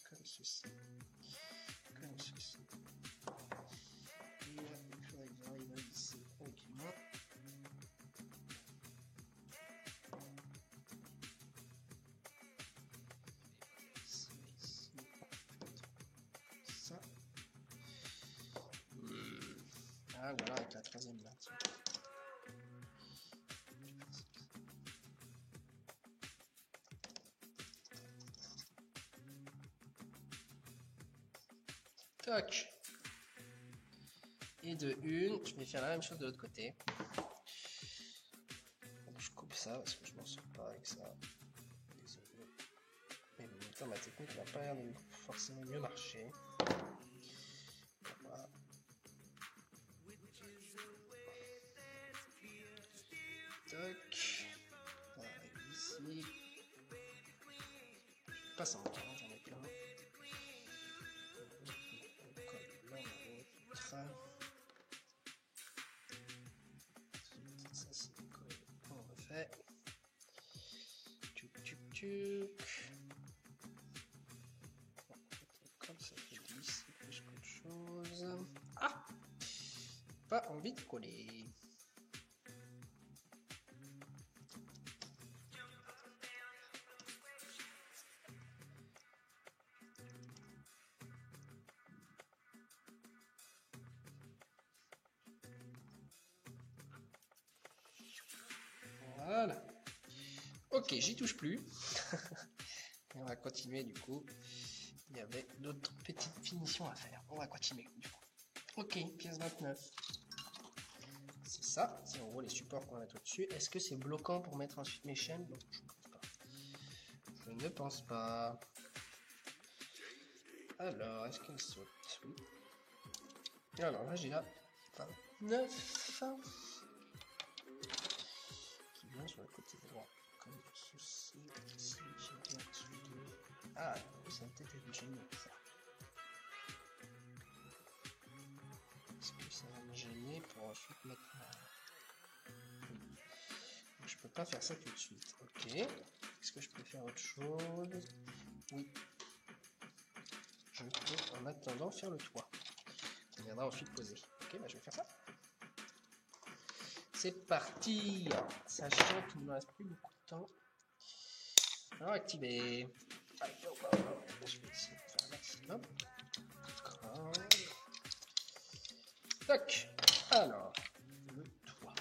Comme ceci. Comme ceci. Et là, il faudrait que j'arrive ici tranquillement. Ça. Ah voilà, avec la troisième là. Toc. Et de une, je vais faire la même chose de l'autre côté. Donc je coupe ça parce que je m'en sors pas avec ça. Désolé. Mais en même temps, ma technique n'a pas l'air de forcément mieux marcher. Voilà. Toc. Pareil ici. Pas ça encore, j'en ai plein. Ça c'est on refait. Tuc. Comme ça fait 10, c'est plus qu'autre chose. Ah, pas envie de coller. Voilà. Ok, j'y touche plus. Et on va continuer du coup. Il y avait d'autres petites finitions à faire. On va continuer du coup. Ok, pièce 29. C'est ça. C'est en gros les supports qu'on va mettre au-dessus. Est-ce que c'est bloquant pour mettre ensuite mes chaînes? Non, je ne pense pas. Je ne pense pas. Alors, est-ce qu'elle saute? Oui. Alors là, j'ai la 29. Qui vient sur le côté droit. Comme ceci. Si j'ai bien suivi. Ah, ça va peut-être être gênant ça. Est-ce que ça va me gêner pour ensuite mettre oui. Je peux pas faire ça tout de suite. Ok. Est-ce que je peux faire autre chose? Oui. Je peux en attendant faire le toit. On viendra ensuite poser. Ok, bah je vais faire ça. C'est parti. Sachant qu'il ne me reste plus beaucoup de temps. Alors activer. Allez, je vais essayer de faire un maximum. Toc. Alors, le toit.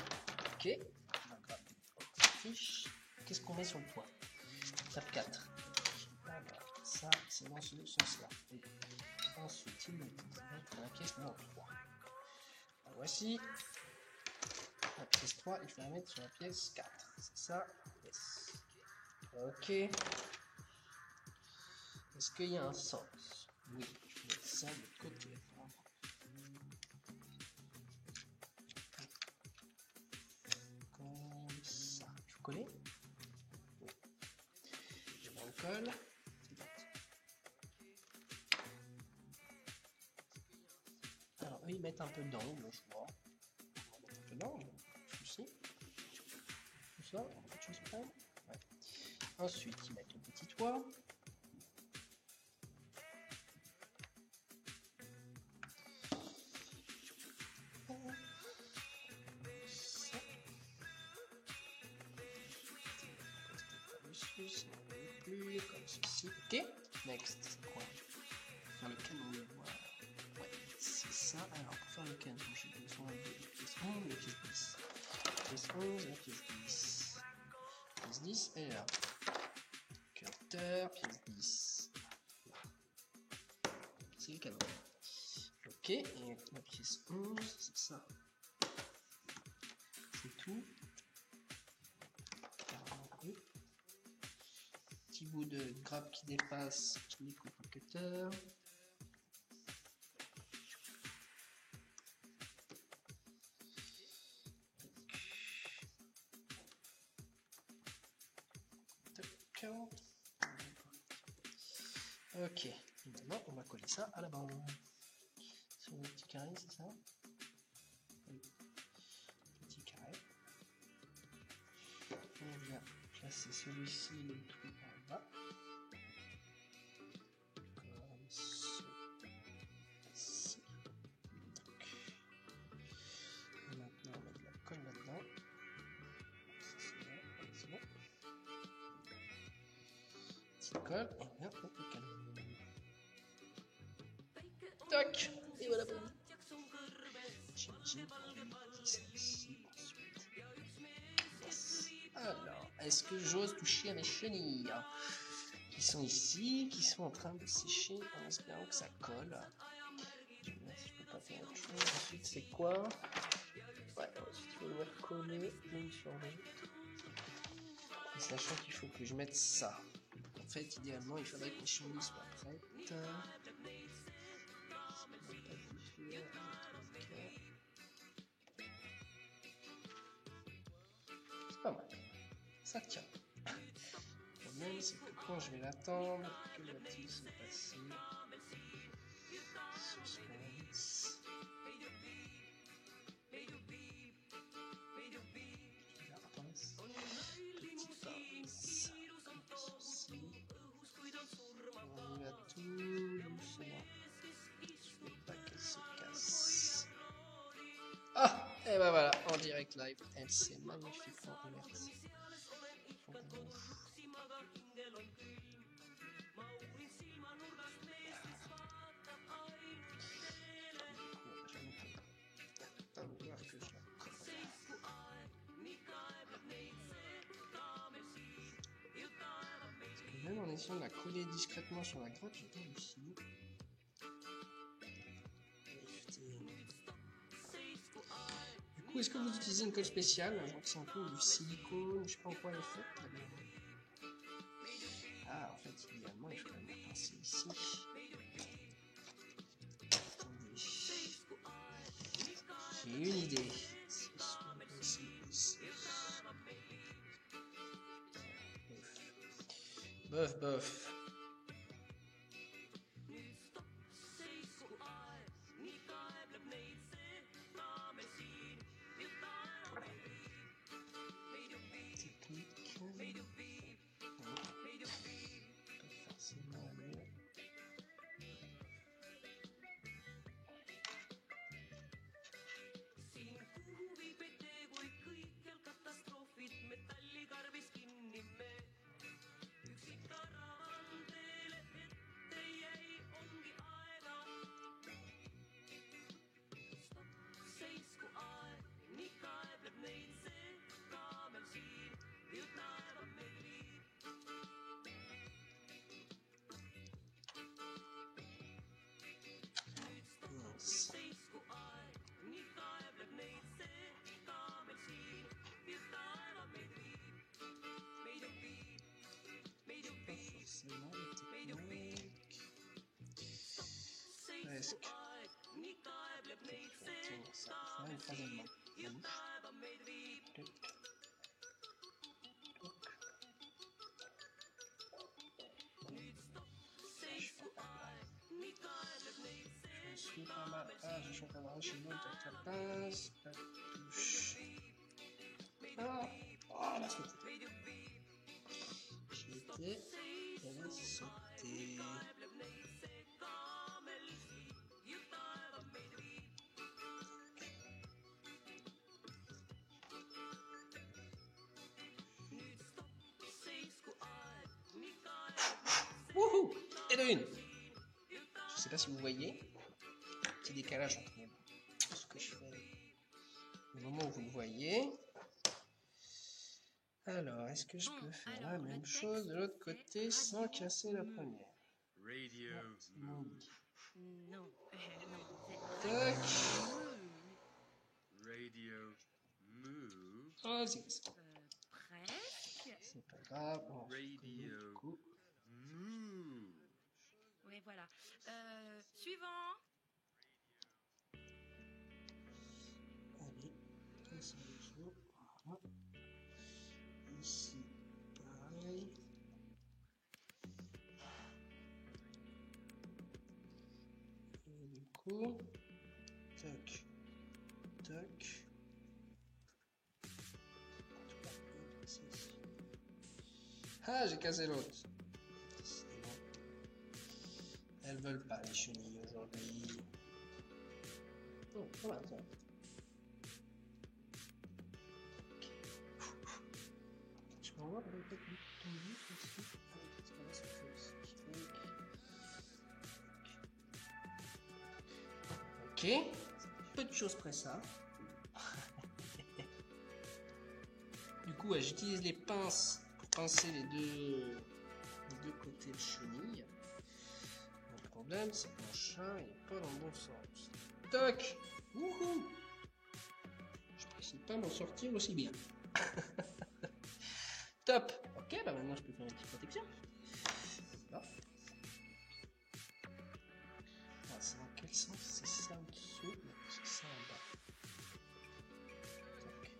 Ok. On va graver une fiche. Qu'est-ce qu'on met sur le toit? Tab 4. Alors, ça, c'est dans ce sens-là. Et ensuite, il me dit mettre la pièce numéro 3. La voici. La pièce 3, il faut la mettre sur la pièce 4. C'est ça? Yes. Ok. Est-ce qu'il y a un sens? Oui, je vais mettre ça de l'autre côté. Comme ça. Tu connais? Oui. Je prends le colle. C'est parti. Alors, eux, ils mettent un peu d'angle, je vois. Un peu d'angle. Ici. Tout ça. Tu se prends? Ouais. Ensuite, ils mettent le petit toit. Plus comme ceci. Ok. Next. C'est quoi? Faire le canon. Ouais, c'est ça. Alors, pour faire le canon, j'ai besoin de pièce 11 et pièce 10. Pièce 11 et pièce 10. Pièce 10 et là. Cutter, pièce 10. C'est le canon. Ok, et la pièce 11, c'est ça. C'est tout. bout de grappe qui dépasse, je les coupe au cutter. Ok, maintenant on va coller ça à la bande. Sur le petit carré, c'est ça? Oui. Petit carré. On vient placer celui-ci, le trou en bas. Comme ceci. Et maintenant on met de la colle là-dedans. C'est bon. Petite colle, et bien on peut calmer. Tac! Et voilà pour vous. Alors, est-ce que j'ose toucher à mes chenilles qui sont ici, qui sont en train de sécher en espérant que ça colle? Je vais voir si je peux pas faire autre chose. Ensuite, c'est quoi? Ouais, ensuite il faut le mettre collé l'une sur l'autre. Et sachant qu'il faut que je mette ça. En fait, idéalement, il faudrait que les chenilles soient prêtes. C'est pas mal. Ça tient. Le problème, c'est que quand je vais l'attendre, que va-t-il se passer? Suspense. La pince. Petite pince. Comme ceci. On y va tout doucement. Je veux pas qu'elle se casse. Ah! Et ben voilà, en direct live. Elle s'est magnifiquement ouverte. Même en essayant de la coller discrètement sur la grappe, j'ai pas réussi. Du coup, est-ce que vous utilisez une colle spéciale? Je vois que c'est un peu du silicone, je sais pas en quoi elle est faite. Ah, en fait, idéalement, il faudrait la pincer ici. Attendez. J'ai une idée. Bof, bof. Presque. Ça fera une troisième main. La bouche. Je suis pas mal. Ah, je suis pas mal. Chez moi, tac, la pince. La touche. Ah, oh, elle a sauté. J'y étais. Elle a sauté. Wouhou! Et de une! Je sais pas si vous voyez, petit décalage entre ce que je fais au moment où vous le voyez. Alors, est-ce que je peux faire la même chose de l'autre côté sans casser la première? Radio. Non. Non. Tac! Radio. Move. Ah, c'est ça. Presque. C'est pas grave, on va Radio. du coup. Oui, voilà. Suivant. Allez, passe en dessous. Voilà. Ici, pareil. Et du coup, tac, tac. Ah, j'ai cassé l'autre. Elles veulent pas les chenilles aujourd'hui. Oh, voilà, ça. Je vais voir peut-être ton but aussi. Ah, ça fait aussi. Ok. Peu de choses près ça. Du coup, ouais, j'utilise les pinces pour pincer les deux côtés de chenille. Le problème, c'est que mon chat il est pas dans le bon sens. Toc. Wouhou. Je ne peux pas m'en sortir aussi bien. Top. Ok, bah maintenant je peux faire une petite protection. Là. Ah, c'est dans quel sens? C'est ça en dessous? Non, c'est ça en bas. Tac.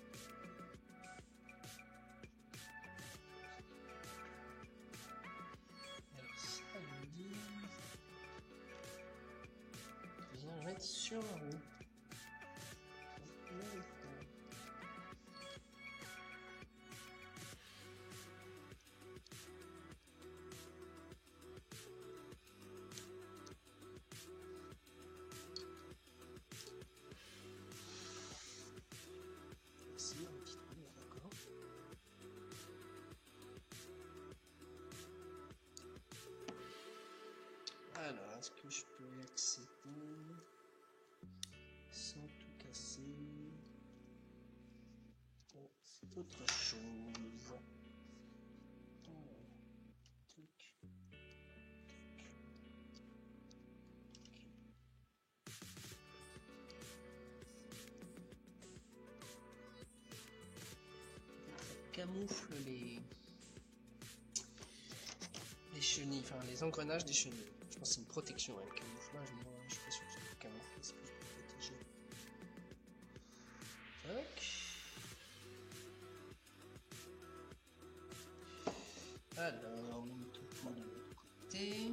Alors ça, il me dit... Je viens le mettre sur la roue. Ici, un petit trou, d'accord. Alors, est-ce que je peux y accéder sans tout casser? Oh, c'est autre chose. Tac. Camoufle les chenilles, enfin les engrenages des chenilles. Je pense que c'est une protection, hein, le camouflage. Moi, je suis pas sûr que c'est pour camoufler, c'est plus pour protéger. Tac. Alors, on met tout le point de l'autre côté.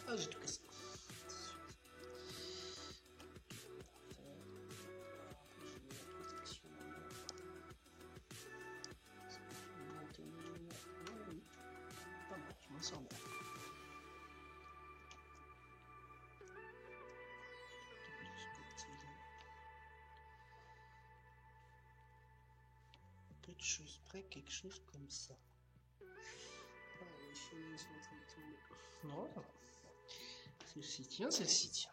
Ah, j'ai tout cassé. Pas mal, je m'en sors bien. Peu de choses près, quelque chose comme ça. Ah, les chenilles sont en train de tomber. Non, ça va. Celle-ci tient, celle-ci tient.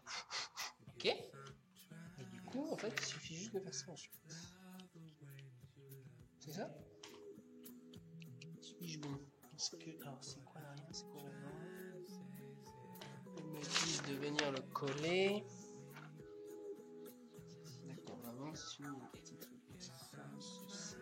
Ok. Et du coup, en fait, il suffit juste de faire ça ensuite. C'est ça? Suis-je bon? Est-ce que... Alors, c'est quoi l'arrière? C'est quoi l'avant? Il me dit de venir le coller. D'accord, l'avant sur un petit truc. Ça, ceci.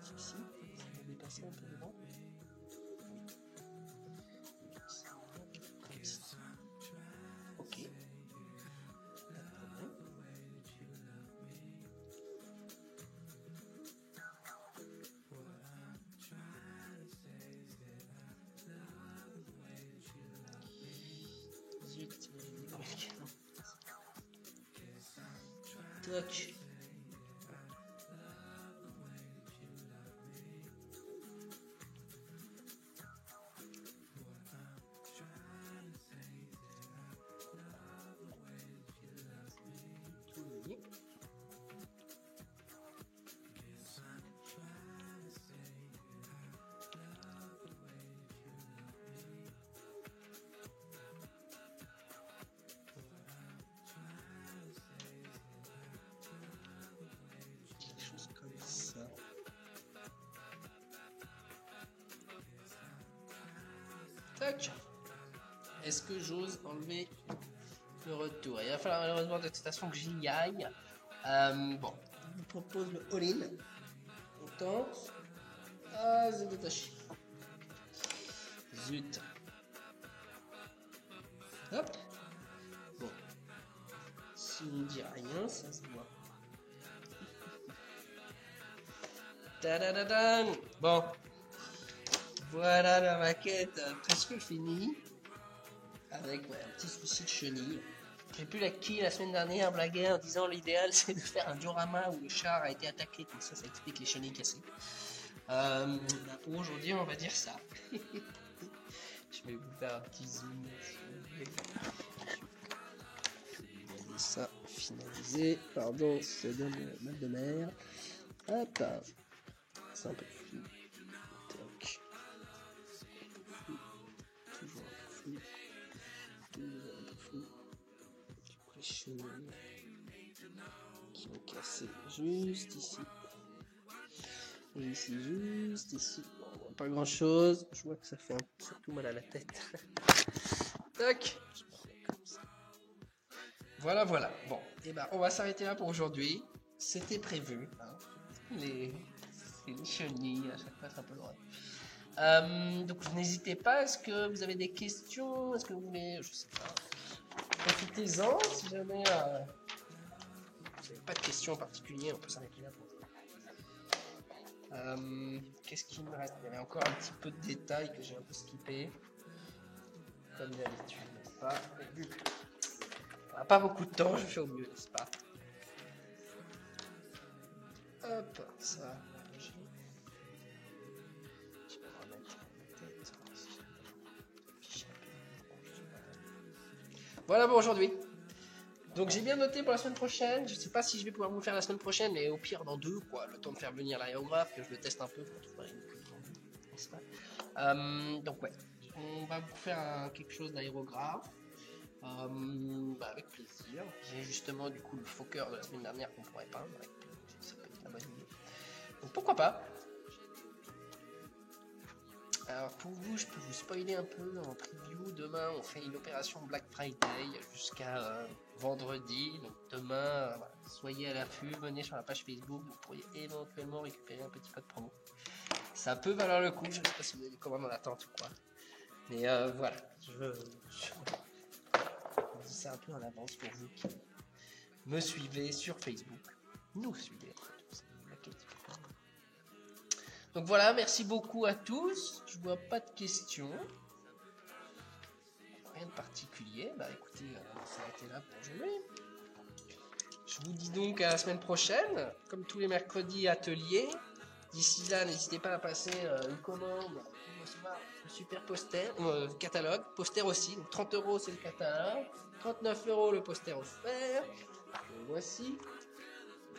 Ceci, ça va dépasser un peu devant. Ça va être comme ça. Ok. Pas de problème. Zut, toc. Tac. Est-ce que j'ose enlever le retour? Il va falloir malheureusement de toute façon que j'y aille. Bon, je vous propose le all-in. On tente. Ah, c'est détaché. Zut. Hop. Bon. Si on ne dit rien, ça se voit. Tadadadam. Bon. Voilà la maquette presque finie. Avec un petit souci de chenille. J'ai pu la quille la semaine dernière, blaguer en disant l'idéal c'est de faire un diorama où le char a été attaqué, comme ça explique les chenilles cassées. Pour aujourd'hui, on va dire ça. Je vais vous faire un petit zoom. Ça finalisé. Pardon, ça donne mal de mer. Hop, c'est un peu flou. Tac. Toujours un peu flou. Toujours un peu flou. Les chenilles qui ont cassé juste ici. Et ici, juste ici. Bon, pas grand chose. Je vois que ça fait surtout mal à la tête. Tac. Voilà, voilà. Bon, et ben on va s'arrêter là pour aujourd'hui. C'était prévu. Hein. Les chenilles, à chaque fois c'est un peu loin. Donc n'hésitez pas. Est-ce que vous avez des questions? Est-ce que vous voulez, je sais pas. Profitez-en. Si jamais vous n'avez pas de questions en particulier, on peut s'arrêter là pour qu'est-ce qu'il me reste? Il y avait encore un petit peu de détails que j'ai un peu skippé. Comme d'habitude, n'est-ce pas? On n'a pas beaucoup de temps, je fais au mieux, n'est-ce pas? Hop, ça. Je vais remettre la tête. Voilà pour aujourd'hui. Donc j'ai bien noté pour la semaine prochaine. Je sais pas si je vais pouvoir vous le faire la semaine prochaine, mais au pire dans 2, quoi. Le temps de faire venir l'aérographe, que je le teste un peu pour trouver une, n'est-ce pas? Donc ouais, on va vous faire quelque chose d'aérographe. Avec plaisir. J'ai justement du coup le Fokker de la semaine dernière qu'on pourrait peindre. Ça peut être la bonne idée. Donc pourquoi pas. Alors pour vous, je peux vous spoiler un peu en preview. Demain, on fait une opération Black Friday jusqu'à vendredi. Donc demain, voilà, soyez à l'affût, venez sur la page Facebook. Vous pourriez éventuellement récupérer un petit code promo. Ça peut valoir le coup. Je ne sais pas si vous avez des commandes en attente ou quoi. Mais voilà, je dis ça un peu en avance pour vous qui me suivez sur Facebook. Nous suivez. Donc voilà, merci beaucoup à tous. Je vois pas de questions. Rien de particulier. Bah écoutez, on va s'arrêter là pour aujourd'hui. Je vous dis donc à la semaine prochaine. Comme tous les mercredis, atelier. D'ici là, n'hésitez pas à passer une commande pour recevoir un super poster, catalogue. Poster aussi. Donc 30 € c'est le catalogue. 39 € le poster offert. Le voici.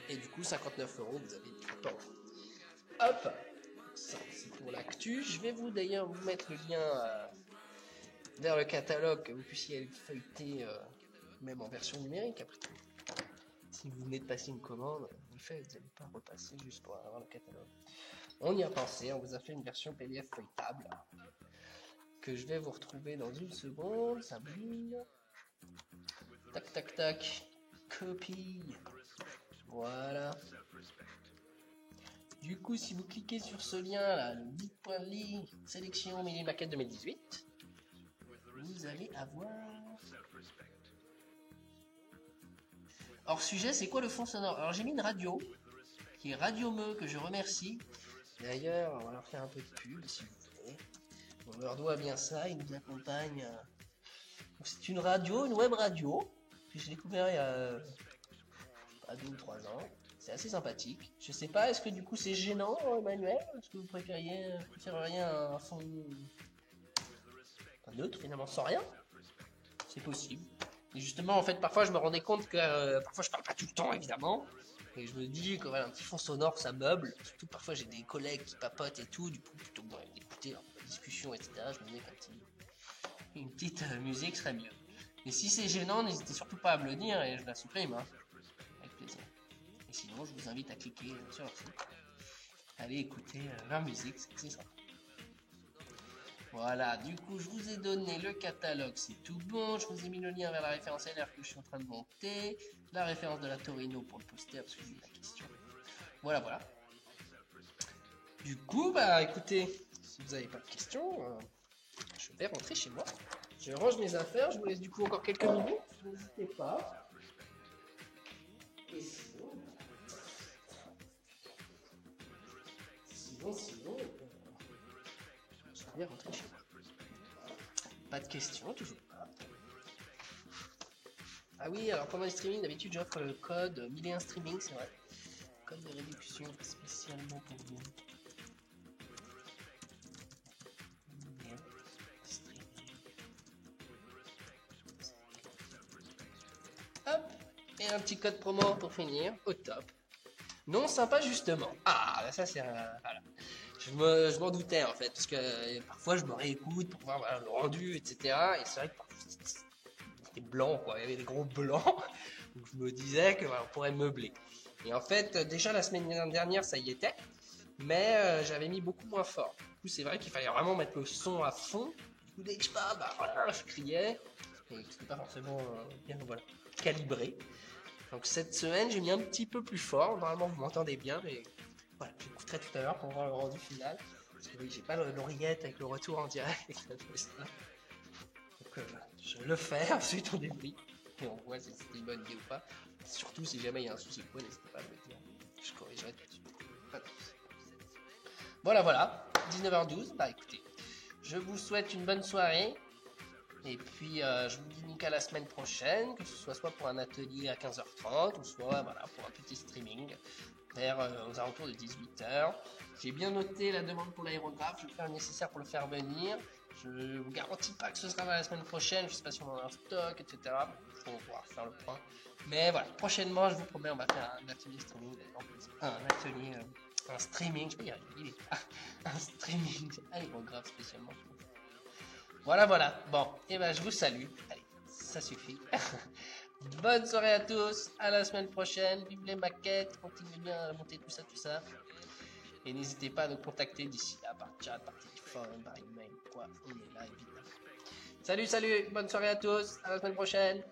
Et du coup, 59 €, vous avez du temps. Hop! Ça, c'est pour l'actu. Je vais d'ailleurs vous mettre le lien vers le catalogue, que vous puissiez le feuilleter même en version numérique après tout. Si vous venez de passer une commande, vous le faites, vous n'allez pas repasser juste pour avoir le catalogue. On y a pensé, on vous a fait une version PDF feuilletable que je vais vous retrouver dans une seconde. Ça brille. Tac tac tac. Copie. Voilà. Du coup, si vous cliquez sur ce lien là, le bit.ly sélection mini maquette 2018, vous allez avoir. Hors sujet, c'est quoi le fond sonore? Alors j'ai mis une radio, qui est Radio Me, que je remercie. D'ailleurs, on va leur faire un peu de pub si vous voulez. On leur doit bien ça, ils nous accompagnent. C'est une radio, une web radio, que j'ai découvert il y a 2 ou 3 ans. C'est assez sympathique. Je sais pas, est-ce que du coup c'est gênant, Emmanuel? Est-ce que vous préféreriez un son neutre, finalement, sans rien? C'est possible. Et justement, en fait, parfois je me rendais compte que parfois je parle pas tout le temps, évidemment. Et je me dis que voilà, un petit fond sonore, ça meuble. Surtout parfois j'ai des collègues qui papotent et tout. Du coup, plutôt que d'écouter leur discussion, etc., je me dis qu'une petite musique serait mieux. Mais si c'est gênant, n'hésitez surtout pas à me le dire et je la supprime. Hein. Avec plaisir. Et sinon, je vous invite à cliquer sur leur site. Allez écouter leur musique, c'est sympa. Voilà, du coup, je vous ai donné le catalogue, c'est tout bon. Je vous ai mis le lien vers la référence LR que je suis en train de monter. La référence de la Torino pour le poster, parce que j'ai eu la question. Voilà, voilà. Du coup, bah écoutez, si vous n'avez pas de questions, je vais rentrer chez moi. Je range mes affaires, je vous laisse du coup encore quelques minutes. N'hésitez pas. Et sinon, je vais rentrer chez moi. Pas de questions, toujours pas. Ah oui, alors pendant les streamings, d'habitude j'offre le code 1001 streaming, c'est vrai. Code de réduction spécialement pour vous. Hop, et un petit code promo pour finir, au top. Non sympa justement. Ah, ça c'est un... Voilà. Je m'en doutais en fait, parce que parfois je me réécoute pour voir voilà, le rendu, etc. Et c'est vrai que parfois c'était blanc, quoi. Il y avait des gros blancs. Donc je me disais que voilà, on pourrait meubler. Et en fait, déjà la semaine dernière, ça y était. Mais j'avais mis beaucoup moins fort. Du coup, c'est vrai qu'il fallait vraiment mettre le son à fond. Du coup, dès que je parle, bah voilà, je criais. Et c'était pas forcément bien voilà, calibré. Donc cette semaine, j'ai mis un petit peu plus fort. Normalement, vous m'entendez bien, mais voilà, j'écouterai tout à l'heure pour voir le rendu final. Parce que oui, j'ai pas l'oreillette avec le retour en direct. Donc je le fais, ensuite on débriefe. Et on voit si c'était une bonne idée ou pas. Surtout si jamais il y a un souci quoi, n'hésitez pas à me le dire. Je corrigerai tout de suite. Pas de souci. Voilà, voilà. 19h12. Bah écoutez, je vous souhaite une bonne soirée. Et puis, je vous dis donc à la semaine prochaine, que ce soit pour un atelier à 15h30 ou soit voilà, pour un petit streaming vers aux alentours de 18h. J'ai bien noté la demande pour l'aérographe, je vais faire le nécessaire pour le faire venir. Je ne vous garantis pas que ce sera la semaine prochaine, je ne sais pas si on en a un stock, etc. Il faut pouvoir faire le point. Mais voilà, prochainement, je vous promets, on va faire un atelier streaming. Un streaming, je peux y arriver, un streaming aérographe spécialement. Voilà, voilà. Bon, et ben je vous salue. Allez, ça suffit. Bonne soirée à tous. À la semaine prochaine. Vive les maquettes. Continuez bien à monter tout ça. Et n'hésitez pas à nous contacter d'ici là par chat, par téléphone, par email, quoi. On est là évidemment. Salut. Bonne soirée à tous. À la semaine prochaine.